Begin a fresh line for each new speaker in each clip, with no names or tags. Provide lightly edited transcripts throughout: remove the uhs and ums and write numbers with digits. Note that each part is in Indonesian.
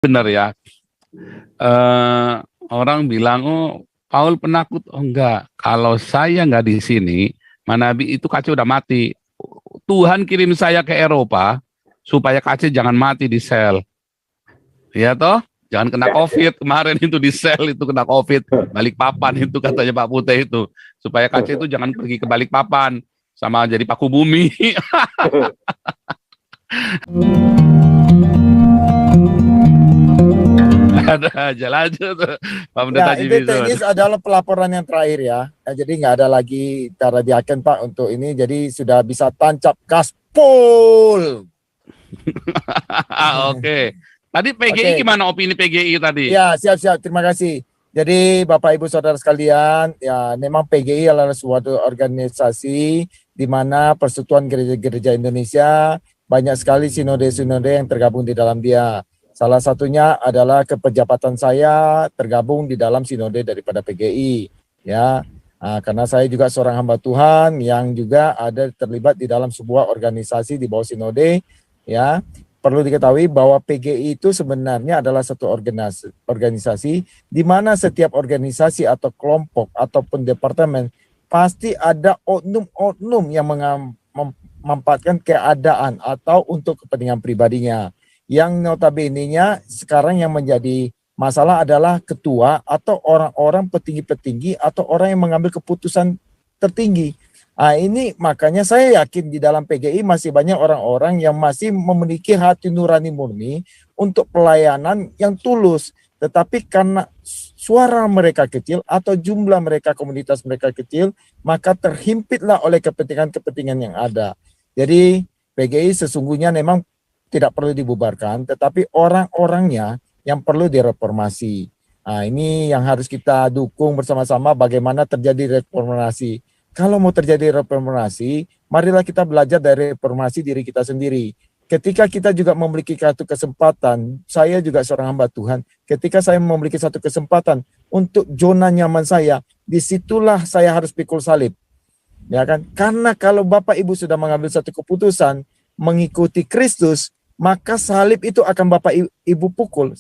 Benar ya. Eh, Orang bilang, oh Paul penakut. Oh enggak, kalau saya nggak di sini, Manabi itu Kace udah mati. Tuhan kirim saya ke Eropa supaya Kace jangan mati di sel. Ya toh? Jangan kena COVID. Kemarin itu di sel itu kena COVID. Balikpapan itu katanya Pak Putih itu. Supaya Kace itu jangan pergi ke Balikpapan. Sama jadi paku bumi. Ada aja lanjut Pak Pendeta
Ya, ini
Jimison.
teknis adalah pelaporan yang terakhir ya. Jadi nggak ada lagi cara diaken Pak untuk ini. Jadi sudah bisa tancap gaspol.
Oke. Tadi PGI
Oke.
gimana opini PGI tadi?
Ya, siap-siap. Terima kasih. Jadi Bapak Ibu Saudara sekalian, ya memang PGI adalah suatu organisasi di mana Persekutuan Gereja-Gereja Indonesia banyak sekali sinode-sinode yang tergabung di dalam dia. Salah satunya adalah kepejabatan saya tergabung di dalam sinode daripada PGI, ya. Karena saya juga seorang hamba Tuhan yang juga ada terlibat di dalam sebuah organisasi di bawah sinode, ya. Perlu diketahui bahwa PGI itu sebenarnya adalah satu organisasi di mana setiap organisasi atau kelompok ataupun departemen pasti ada oknum-oknum yang memanfaatkan keadaan atau untuk kepentingan pribadinya. Yang notabene-nya sekarang yang menjadi masalah adalah ketua atau orang-orang petinggi-petinggi atau orang yang mengambil keputusan tertinggi. Ini makanya saya yakin di dalam PGI masih banyak orang-orang yang masih memiliki hati nurani murni untuk pelayanan yang tulus. Tetapi karena suara mereka kecil atau jumlah mereka, komunitas mereka kecil, maka terhimpitlah oleh kepentingan-kepentingan yang ada. Jadi PGI sesungguhnya memang tidak perlu dibubarkan, tetapi orang-orangnya yang perlu direformasi. Ini yang harus kita dukung bersama-sama bagaimana terjadi reformasi. Kalau mau terjadi reformasi, marilah kita belajar dari reformasi diri kita sendiri. Ketika kita juga memiliki satu kesempatan, saya juga seorang hamba Tuhan, ketika saya memiliki satu kesempatan untuk zona nyaman saya, disitulah saya harus pikul salib. Ya kan? Karena kalau Bapak Ibu sudah mengambil satu keputusan mengikuti Kristus, maka salib itu akan Bapak Ibu pikul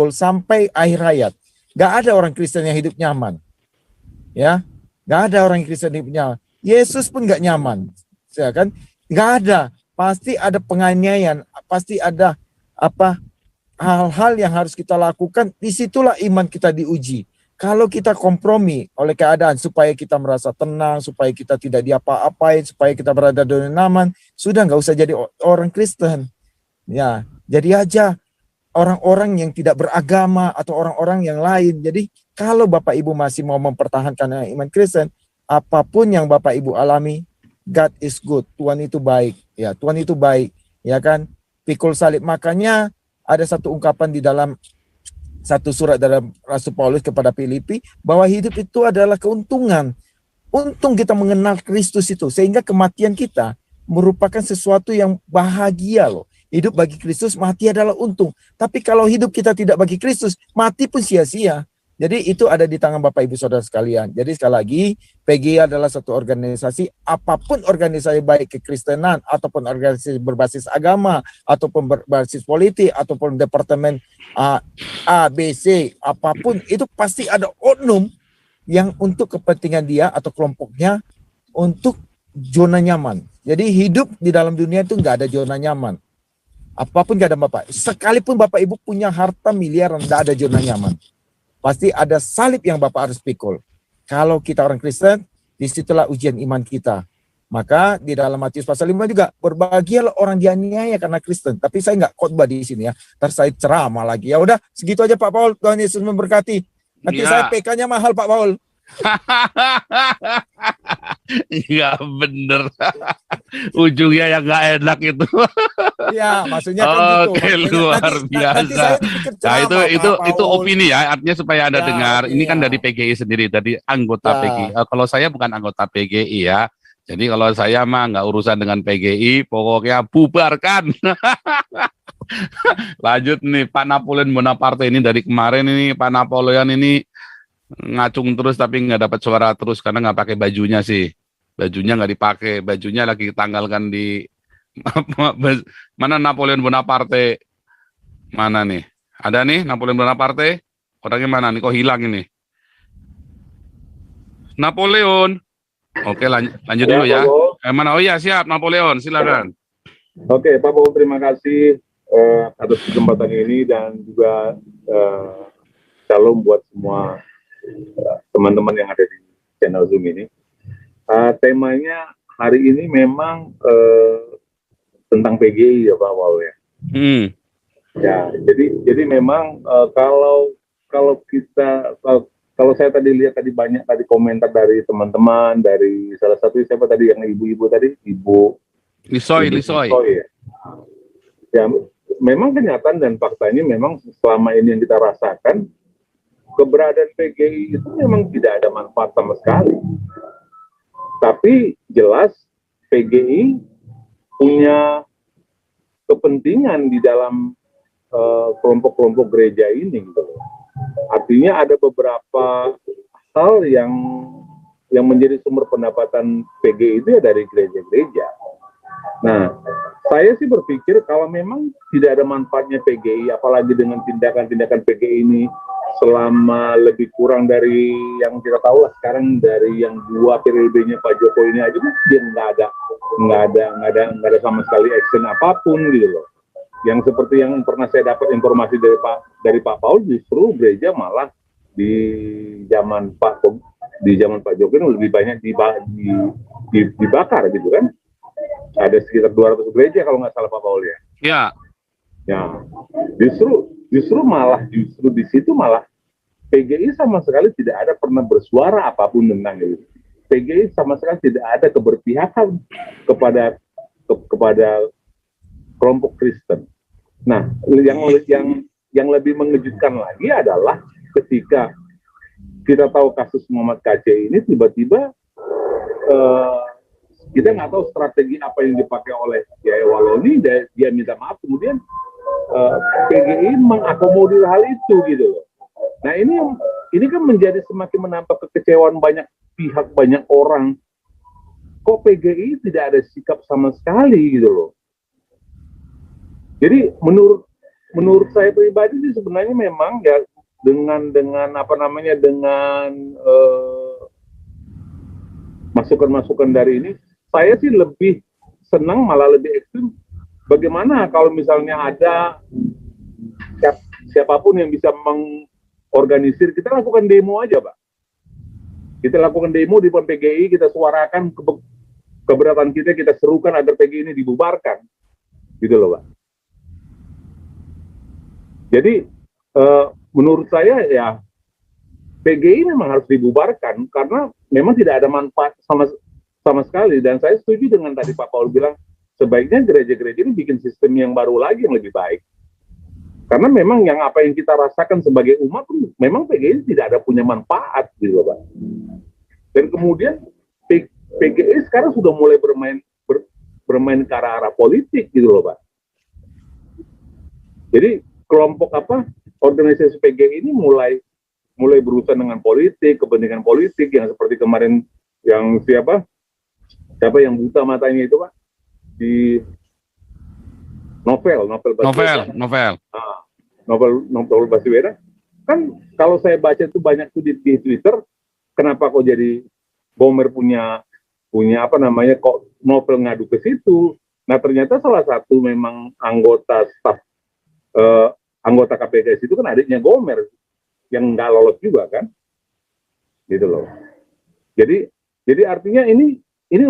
sampai akhir hayat. Gak ada orang Kristen yang hidup nyaman. Ya, gak ada orang Kristen yang hidup nyaman. Yesus pun gak nyaman. Ya kan? Gak ada. Pasti ada penganiayaan, pasti ada hal-hal yang harus kita lakukan. Disitulah iman kita diuji. Kalau kita kompromi oleh keadaan supaya kita merasa tenang, supaya kita tidak diapa-apain, supaya kita berada di nyaman, sudah nggak usah jadi orang Kristen. Ya, jadi aja orang-orang yang tidak beragama atau orang-orang yang lain. Jadi kalau Bapak Ibu masih mau mempertahankan iman Kristen, apapun yang Bapak Ibu alami, God is good. Tuhan itu baik. Ya, Tuhan itu baik. Ya kan? Pikul salib. Makanya ada satu ungkapan di dalam satu surat dalam Rasul Paulus kepada Filipi bahwa hidup itu adalah keuntungan. Untung kita mengenal Kristus itu sehingga kematian kita merupakan sesuatu yang bahagia loh. Hidup bagi Kristus, mati adalah untung. Tapi kalau hidup kita tidak bagi Kristus, mati pun sia-sia. Jadi itu ada di tangan Bapak Ibu Saudara sekalian. Jadi sekali lagi, PGI adalah satu organisasi, apapun organisasi baik kekristenan, ataupun organisasi berbasis agama, ataupun berbasis politik, ataupun departemen A, B, C, apapun, itu pasti ada oknum yang untuk kepentingan dia atau kelompoknya untuk zona nyaman. Jadi hidup di dalam dunia itu nggak ada zona nyaman. Apapun gak ada Bapak. Sekalipun Bapak Ibu punya harta miliaran, nggak ada zona nyaman. Pasti ada salib yang Bapak harus pikul. Kalau kita orang Kristen, disitulah ujian iman kita. Maka di dalam Matius pasal 5 juga, berbahagialah orang dianiaya karena Kristen. Tapi saya nggak khotbah di sini ya. Ntar saya ceramah lagi. Ya udah, segitu aja Pak Paul. Tuhan Yesus memberkati. Nanti saya PK-nya mahal Pak Paul.
Iya bener. Ujungnya yang gak enak itu.
Ya, maksudnya kan gitu.
Oke, luar biasa. Nah, itu opini ya, artinya supaya Anda dengar. Ini kan dari PGI sendiri, dari anggota PGI. Kalau saya bukan anggota PGI ya. Jadi kalau saya mah nggak urusan dengan PGI, pokoknya bubarkan. Lanjut nih, Pak Napoleon Bonaparte ini dari kemarin ini Pak Napoleon ini ngacung terus tapi nggak dapat suara terus karena nggak pakai bajunya sih. Bajunya nggak dipakai, bajunya lagi ditanggalkan di mana Napoleon Bonaparte, mana nih? Ada nih Napoleon Bonaparte. Orangnya mana nih? Kok hilang ini? Napoleon. Oke, lanjut dulu ya. Mana? Oh iya, siap Napoleon, silakan.
Oke, Pak Bowo, terima kasih atas kesempatan ini dan juga shalom buat semua teman-teman yang ada di channel Zoom ini. Temanya hari ini memang tentang PGI ya Pak Bowo ya. Ya, jadi memang kalau saya tadi lihat tadi banyak tadi komentar dari teman-teman, dari salah satu siapa tadi yang ibu-ibu tadi, Ibu
Lisoy.
Ya, memang kenyataan dan faktanya memang selama ini yang kita rasakan, keberadaan PGI itu memang tidak ada manfaat sama sekali. Tapi jelas PGI punya kepentingan di dalam kelompok-kelompok gereja ini gitu. Artinya ada beberapa hal yang menjadi sumber pendapatan PGI itu ya dari gereja-gereja. Nah, saya sih berpikir kalau memang tidak ada manfaatnya PGI, apalagi dengan tindakan-tindakan PGI ini selama lebih kurang dari yang kita tahu lah sekarang, dari yang 2 periodenya Pak Jokowi ini aja dia nggak ada sama sekali action apapun gitu loh. Yang seperti yang pernah saya dapat informasi dari Pak Paul, justru gereja malah di zaman Pak Jokowi lebih banyak dibakar gitu kan. Ada sekitar 200 gereja kalau nggak salah Pak Paul ya.
Ya.
Ya, justru di situ malah PGI sama sekali tidak ada pernah bersuara apapun tentang itu. PGI sama sekali tidak ada keberpihakan kepada kelompok Kristen. Nah, yang lebih mengejutkan lagi adalah ketika kita tahu kasus Muhammad KC ini tiba-tiba kita nggak tahu strategi apa yang dipakai oleh Yaya Waloni, dia minta maaf, kemudian PGI mengakomodir hal itu gitu loh. Nah ini kan menjadi semakin menambah kekecewaan banyak pihak, banyak orang. Kok PGI tidak ada sikap sama sekali gitu loh. Jadi menurut saya pribadi sih sebenarnya memang ya dengan masukan-masukan dari ini, saya sih lebih senang, malah lebih ekstrim. Bagaimana kalau misalnya ada siapapun yang bisa mengorganisir, kita lakukan demo aja, Pak. Kita lakukan demo di depan PGI, kita suarakan keberatan kita serukan agar PGI ini dibubarkan. Gitu loh, Pak. Jadi, menurut saya ya, PGI memang harus dibubarkan, karena memang tidak ada manfaat sama sekali. Dan saya setuju dengan tadi Pak Paul bilang, sebaiknya gereja-gereja ini bikin sistem yang baru lagi, yang lebih baik. Karena memang apa yang kita rasakan sebagai umat, memang PGI tidak ada punya manfaat, gitu Pak. Dan kemudian PGI sekarang sudah mulai bermain ke arah politik, gitu loh Pak. Jadi kelompok organisasi PGI ini mulai berurusan dengan politik, kepentingan politik, yang seperti kemarin yang siapa yang buta matanya itu Pak, di novel Baswedan. Kan kalau saya baca itu banyak tuh di Twitter, kenapa kok jadi Gomer punya kok novel ngadu ke situ. Nah ternyata salah satu memang anggota KPK itu kan adiknya Gomer yang nggak lolos juga kan, gitu loh. Jadi artinya ini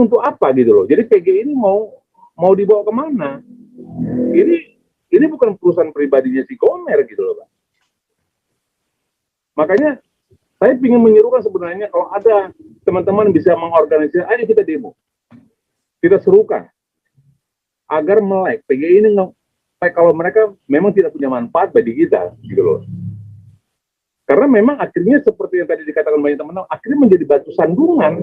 untuk apa gitu loh. Jadi PGI ini mau dibawa kemana? Ini bukan perusahaan pribadinya si Gomer gitu loh Pak. Makanya saya ingin menyerukan sebenarnya kalau ada teman-teman bisa mengorganisir, ayo kita demo, kita serukan agar melek PGI ini kalau mereka memang tidak punya manfaat bagi kita gitu loh. Karena memang akhirnya seperti yang tadi dikatakan banyak teman-teman, akhirnya menjadi batu sandungan.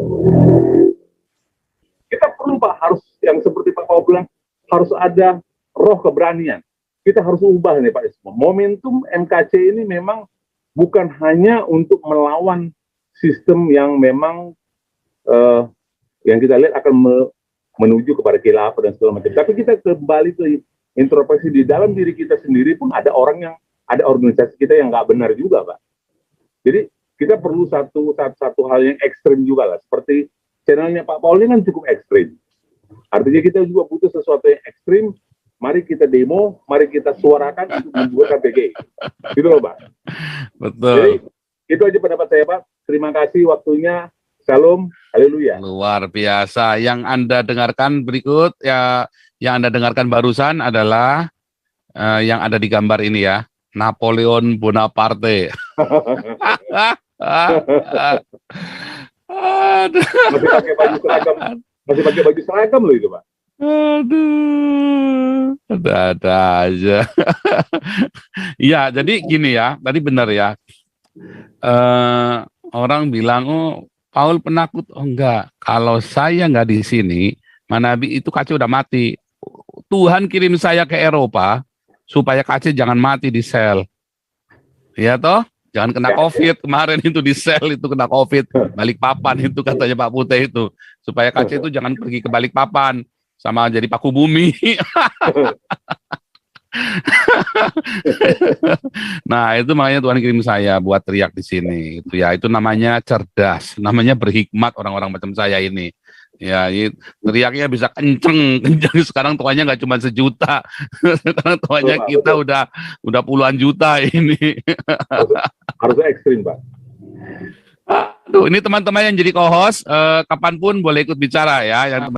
Kita perlu Pak, harus yang seperti Pak Paul bilang, harus ada roh keberanian. Kita harus ubah nih Pak Ismo. Momentum MKC ini memang bukan hanya untuk melawan sistem yang memang yang kita lihat akan menuju kepada khilafah dan segala macam. Tapi kita kembali ke introspeksi di dalam diri kita sendiri pun ada orang yang ada organisasi kita yang nggak benar juga, Pak. Jadi kita perlu satu hal yang ekstrim juga lah. Seperti channelnya Pak Paul ini kan cukup ekstrim. Artinya kita juga butuh sesuatu yang ekstrim. Mari kita demo, mari kita suarakan untuk membuat PGI. Gitu loh, Pak.
Betul.
Jadi itu aja pendapat saya, Pak. Terima kasih waktunya. Salam, haleluya.
Luar biasa. Yang Anda dengarkan berikut ya, yang Anda dengarkan barusan adalah yang ada di gambar ini ya, Napoleon Bonaparte. Aduh.
Masih pakai baju seragam loh itu, Pak.
Aduh, ada aja. Iya, jadi gini ya, tadi benar ya. Orang bilang, oh Paul penakut. Oh enggak, kalau saya nggak di sini, Manabi itu Kace udah mati. Tuhan kirim saya ke Eropa supaya Kace jangan mati di sel. Ya toh? Jangan kena COVID. Kemarin itu di sel itu kena COVID. Balikpapan itu katanya Pak Putih itu. Supaya Kace itu jangan pergi ke Balikpapan. Sama jadi paku bumi. Nah, itu makanya Tuhan kirim saya buat teriak di sini. Itu ya, itu namanya cerdas, namanya berhikmat orang-orang macam saya ini. Ya, teriaknya bisa kenceng. Sekarang tuanya nggak cuma 1 juta. Sekarang tuanya kita udah puluhan juta ini.
Harusnya ekstrim, Pak.
Aduh, ini teman-teman yang jadi co-host, kapanpun boleh ikut bicara ya. Yang